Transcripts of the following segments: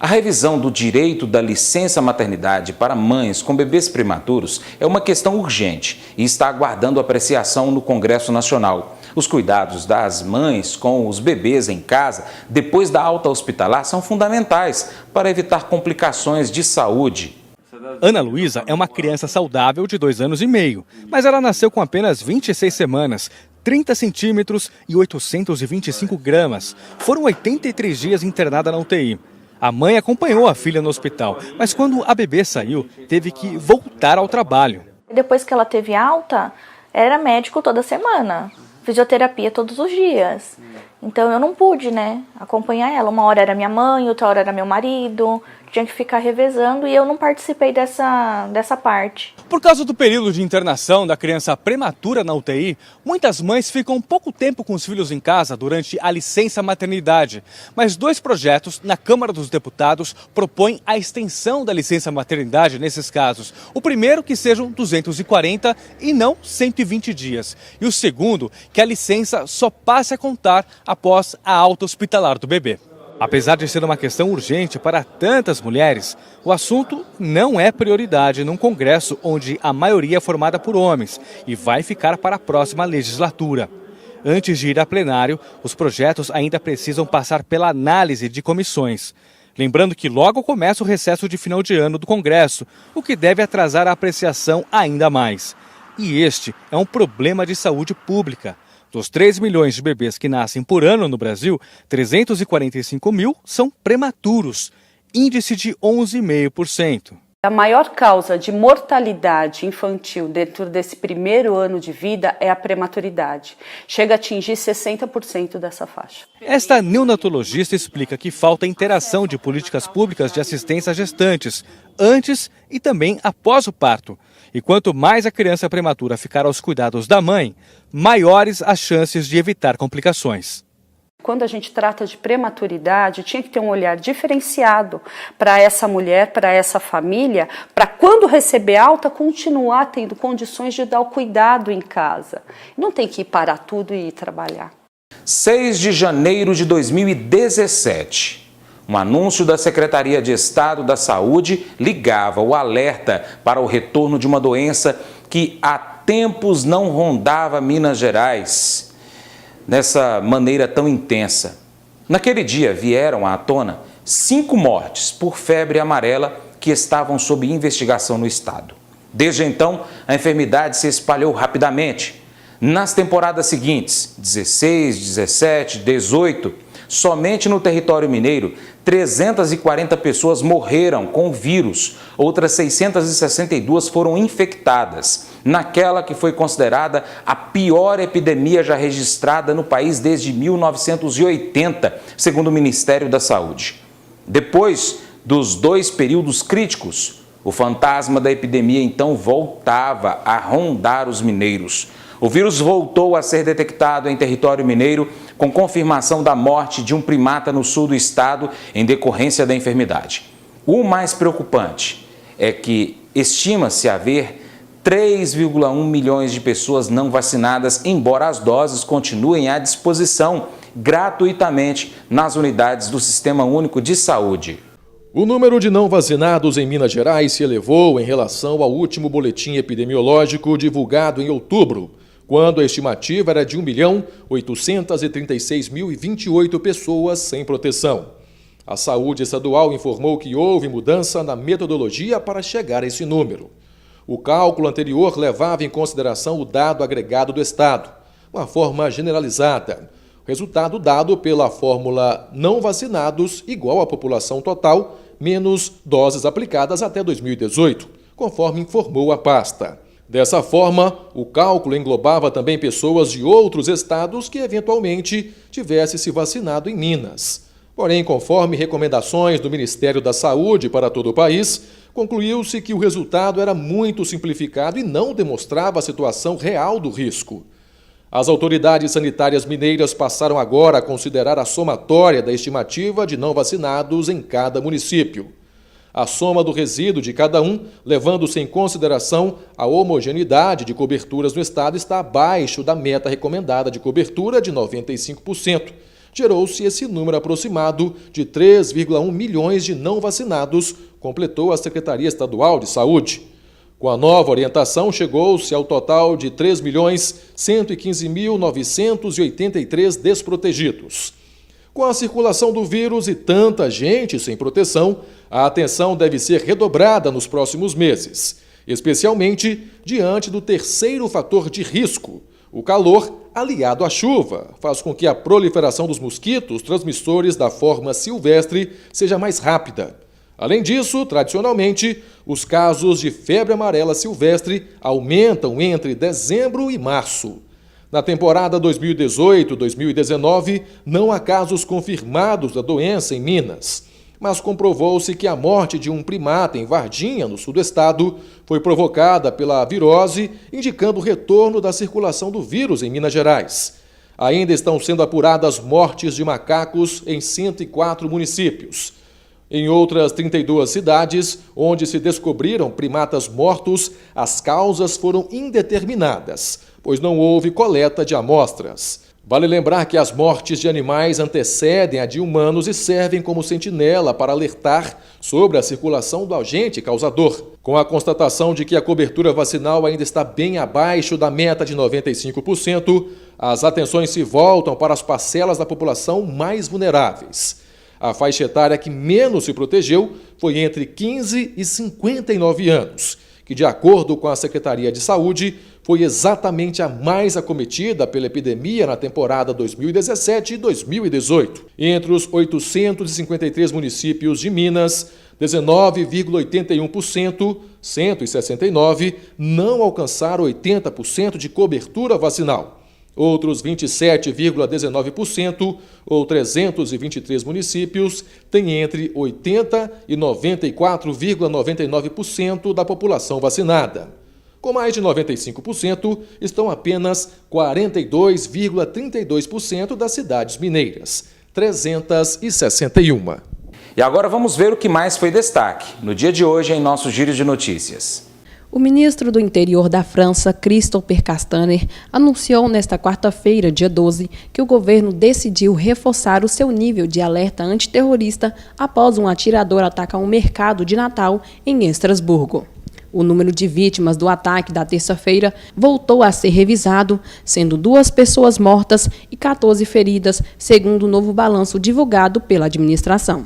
A revisão do direito da licença maternidade para mães com bebês prematuros é uma questão urgente e está aguardando apreciação no Congresso Nacional. Os cuidados das mães com os bebês em casa depois da alta hospitalar são fundamentais para evitar complicações de saúde. Ana Luísa é uma criança saudável de 2 anos e meio, mas ela nasceu com apenas 26 semanas, 30 centímetros e 825 gramas. Foram 83 dias internada na UTI. A mãe acompanhou a filha no hospital, mas quando a bebê saiu, teve que voltar ao trabalho. Depois que ela teve alta, era médico toda semana, fisioterapia todos os dias. Então eu não pude, acompanhar ela. Uma hora era minha mãe, outra hora era meu marido. Tinha que ficar revezando e eu não participei dessa parte. Por causa do período de internação da criança prematura na UTI, muitas mães ficam pouco tempo com os filhos em casa durante a licença maternidade. Mas 2 projetos na Câmara dos Deputados propõem a extensão da licença maternidade nesses casos. O primeiro, que sejam 240 e não 120 dias. E o segundo, que a licença só passe a contar após a alta hospitalar do bebê. Apesar de ser uma questão urgente para tantas mulheres, o assunto não é prioridade num Congresso onde a maioria é formada por homens e vai ficar para a próxima legislatura. Antes de ir a plenário, os projetos ainda precisam passar pela análise de comissões. Lembrando que logo começa o recesso de final de ano do Congresso, o que deve atrasar a apreciação ainda mais. E este é um problema de saúde pública. Dos 3 milhões de bebês que nascem por ano no Brasil, 345 mil são prematuros, índice de 11,5%. A maior causa de mortalidade infantil dentro desse primeiro ano de vida é a prematuridade. Chega a atingir 60% dessa faixa. Esta neonatologista explica que falta interação de políticas públicas de assistência a gestantes, antes e também após o parto. E quanto mais a criança prematura ficar aos cuidados da mãe, maiores as chances de evitar complicações. Quando a gente trata de prematuridade, tinha que ter um olhar diferenciado para essa mulher, para essa família, para quando receber alta, continuar tendo condições de dar o cuidado em casa. Não tem que ir parar tudo e ir trabalhar. 6 de janeiro de 2017. Um anúncio da Secretaria de Estado da Saúde ligava o alerta para o retorno de uma doença que há tempos não rondava Minas Gerais dessa maneira tão intensa. Naquele dia vieram à tona 5 mortes por febre amarela que estavam sob investigação no estado. Desde então, a enfermidade se espalhou rapidamente. Nas temporadas seguintes, 16, 17, 18, somente no território mineiro, 340 pessoas morreram com o vírus, outras 662 foram infectadas, naquela que foi considerada a pior epidemia já registrada no país desde 1980, segundo o Ministério da Saúde. Depois dos 2 períodos críticos, o fantasma da epidemia então voltava a rondar os mineiros. O vírus voltou a ser detectado em território mineiro com confirmação da morte de um primata no sul do estado em decorrência da enfermidade. O mais preocupante é que estima-se haver 3,1 milhões de pessoas não vacinadas, embora as doses continuem à disposição gratuitamente nas unidades do Sistema Único de Saúde. O número de não vacinados em Minas Gerais se elevou em relação ao último boletim epidemiológico divulgado em outubro, quando a estimativa era de 1.836.028 pessoas sem proteção. A Saúde Estadual informou que houve mudança na metodologia para chegar a esse número. O cálculo anterior levava em consideração o dado agregado do Estado, uma forma generalizada. Resultado dado pela fórmula não vacinados igual à população total, menos doses aplicadas até 2018, conforme informou a pasta. Dessa forma, o cálculo englobava também pessoas de outros estados que eventualmente tivessem se vacinado em Minas. Porém, conforme recomendações do Ministério da Saúde para todo o país, concluiu-se que o resultado era muito simplificado e não demonstrava a situação real do risco. As autoridades sanitárias mineiras passaram agora a considerar a somatória da estimativa de não vacinados em cada município. A soma do resíduo de cada um, levando-se em consideração a homogeneidade de coberturas no estado, está abaixo da meta recomendada de cobertura de 95%, gerou-se esse número aproximado de 3,1 milhões de não vacinados, completou a Secretaria Estadual de Saúde. Com a nova orientação, chegou-se ao total de 3.115.983 desprotegidos. Com a circulação do vírus e tanta gente sem proteção, a atenção deve ser redobrada nos próximos meses, especialmente diante do terceiro fator de risco. O calor, aliado à chuva, faz com que a proliferação dos mosquitos transmissores da forma silvestre seja mais rápida. Além disso, tradicionalmente, os casos de febre amarela silvestre aumentam entre dezembro e março. Na temporada 2018-2019, não há casos confirmados da doença em Minas, mas comprovou-se que a morte de um primata em Varginha, no sul do estado, foi provocada pela virose, indicando o retorno da circulação do vírus em Minas Gerais. Ainda estão sendo apuradas mortes de macacos em 104 municípios. Em outras 32 cidades, onde se descobriram primatas mortos, as causas foram indeterminadas, pois não houve coleta de amostras. Vale lembrar que as mortes de animais antecedem a de humanos e servem como sentinela para alertar sobre a circulação do agente causador. Com a constatação de que a cobertura vacinal ainda está bem abaixo da meta de 95%, as atenções se voltam para as parcelas da população mais vulneráveis. A faixa etária que menos se protegeu foi entre 15 e 59 anos, que, de acordo com a Secretaria de Saúde, foi exatamente a mais acometida pela epidemia na temporada 2017 e 2018. Entre os 853 municípios de Minas, 19,81%, 169, não alcançaram 80% de cobertura vacinal. Outros 27,19%, ou 323 municípios, têm entre 80% e 94,99% da população vacinada. Com mais de 95%, estão apenas 42,32% das cidades mineiras, 361. E agora vamos ver o que mais foi destaque no dia de hoje em nosso Giro de Notícias. O ministro do Interior da França, Christopher Castaner, anunciou nesta quarta-feira, dia 12, que o governo decidiu reforçar o seu nível de alerta antiterrorista após um atirador atacar um mercado de Natal em Estrasburgo. O número de vítimas do ataque da terça-feira voltou a ser revisado, sendo 2 pessoas mortas e 14 feridas, segundo o novo balanço divulgado pela administração.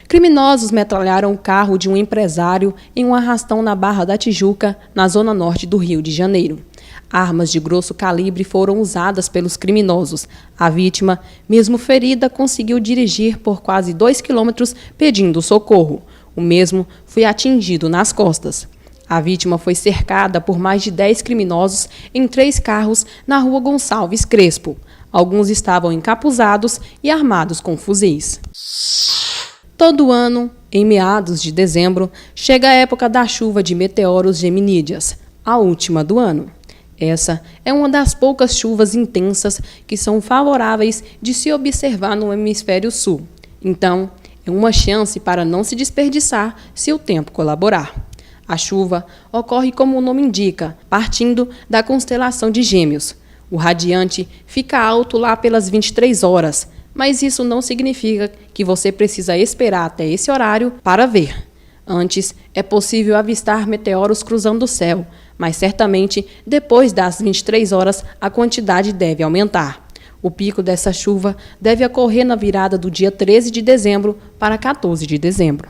Criminosos metralharam o carro de um empresário em um arrastão na Barra da Tijuca, na zona norte do Rio de Janeiro. Armas de grosso calibre foram usadas pelos criminosos. A vítima, mesmo ferida, conseguiu dirigir por quase 2 quilômetros pedindo socorro. O mesmo foi atingido nas costas. A vítima foi cercada por mais de 10 criminosos em 3 carros na rua Gonçalves Crespo. Alguns estavam encapuzados e armados com fuzis. Todo ano, em meados de dezembro, chega a época da chuva de meteoros geminídeas, a última do ano. Essa é uma das poucas chuvas intensas que são favoráveis de se observar no hemisfério sul. Então, é uma chance para não se desperdiçar se o tempo colaborar. A chuva ocorre como o nome indica, partindo da constelação de Gêmeos. O radiante fica alto lá pelas 23 horas, mas isso não significa que você precisa esperar até esse horário para ver. Antes, é possível avistar meteoros cruzando o céu, mas certamente, depois das 23 horas, a quantidade deve aumentar. O pico dessa chuva deve ocorrer na virada do dia 13 de dezembro para 14 de dezembro.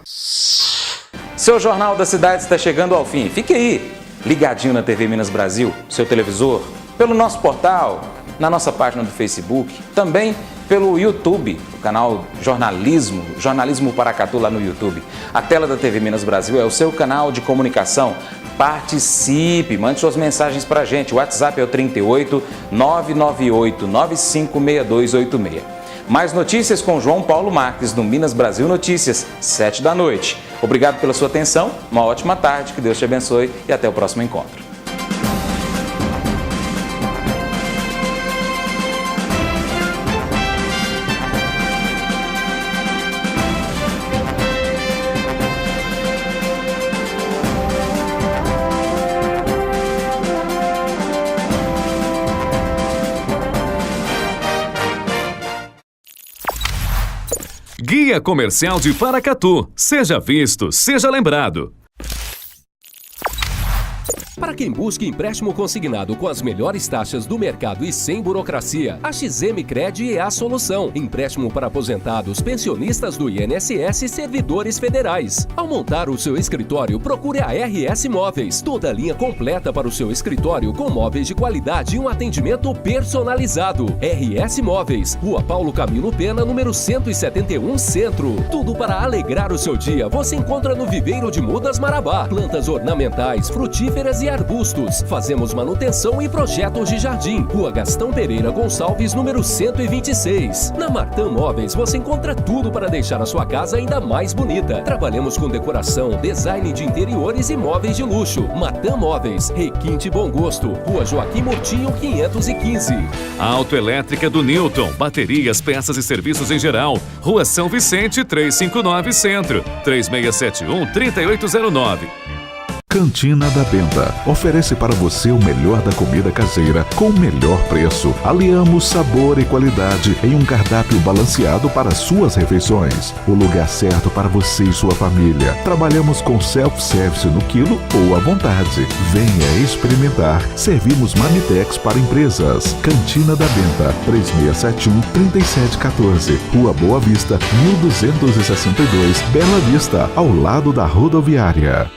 Seu Jornal da Cidade está chegando ao fim. Fique aí, ligadinho na TV Minas Brasil, seu televisor, pelo nosso portal, na nossa página do Facebook, também pelo YouTube, o canal Jornalismo Paracatu lá no YouTube. A tela da TV Minas Brasil é o seu canal de comunicação. Participe, mande suas mensagens para a gente. O WhatsApp é o 38 998 956286. Mais notícias com João Paulo Marques no Minas Brasil Notícias, 7 da noite. Obrigado pela sua atenção, uma ótima tarde, que Deus te abençoe e até o próximo encontro. Dia Comercial de Paracatu. Seja visto, seja lembrado. Para quem busca empréstimo consignado com as melhores taxas do mercado e sem burocracia, a XM Cred é a solução. Empréstimo para aposentados, pensionistas do INSS e servidores federais. Ao montar o seu escritório, procure a RS Móveis. Toda a linha completa para o seu escritório com móveis de qualidade e um atendimento personalizado. RS Móveis, Rua Paulo Camilo Pena, número 171, Centro. Tudo para alegrar o seu dia você encontra no Viveiro de Mudas Marabá. Plantas ornamentais, frutíferas e arbustos. Fazemos manutenção e projetos de jardim. Rua Gastão Pereira Gonçalves, número 126. Na Martã Móveis você encontra tudo para deixar a sua casa ainda mais bonita. Trabalhamos com decoração, design de interiores e móveis de luxo. Martã Móveis, Requinte Bom Gosto, Rua Joaquim Murtinho 515. Autoelétrica do Newton, baterias, peças e serviços em geral. Rua São Vicente 359 Centro, 3671-3809. Cantina da Benta oferece para você o melhor da comida caseira com o melhor preço. Aliamos sabor e qualidade em um cardápio balanceado para suas refeições. O lugar certo para você e sua família. Trabalhamos com self-service no quilo ou à vontade. Venha experimentar. Servimos Marmitex para empresas. Cantina da Benta, 3671-3714. Rua Boa Vista, 1262, Bela Vista, ao lado da rodoviária.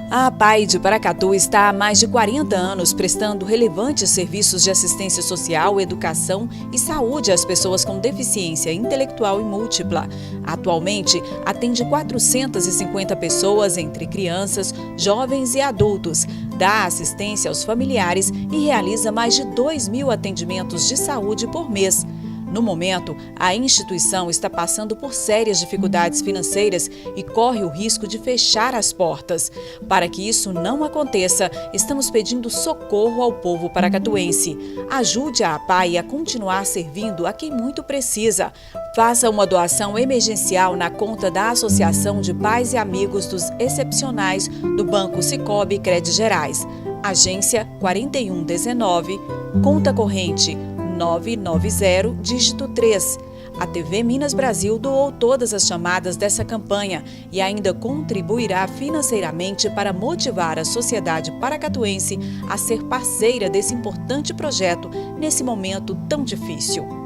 A APAE de Paracatu está há mais de 40 anos prestando relevantes serviços de assistência social, educação e saúde às pessoas com deficiência intelectual e múltipla. Atualmente, atende 450 pessoas entre crianças, jovens e adultos, dá assistência aos familiares e realiza mais de 2.000 atendimentos de saúde por mês. No momento, a instituição está passando por sérias dificuldades financeiras e corre o risco de fechar as portas. Para que isso não aconteça, estamos pedindo socorro ao povo paracatuense. Ajude a APAE a continuar servindo a quem muito precisa. Faça uma doação emergencial na conta da Associação de Pais e Amigos dos Excepcionais do Banco Sicoob Crédito Gerais. Agência 4119, conta corrente 990, dígito 3. A TV Minas Brasil doou todas as chamadas dessa campanha e ainda contribuirá financeiramente para motivar a sociedade paracatuense a ser parceira desse importante projeto nesse momento tão difícil.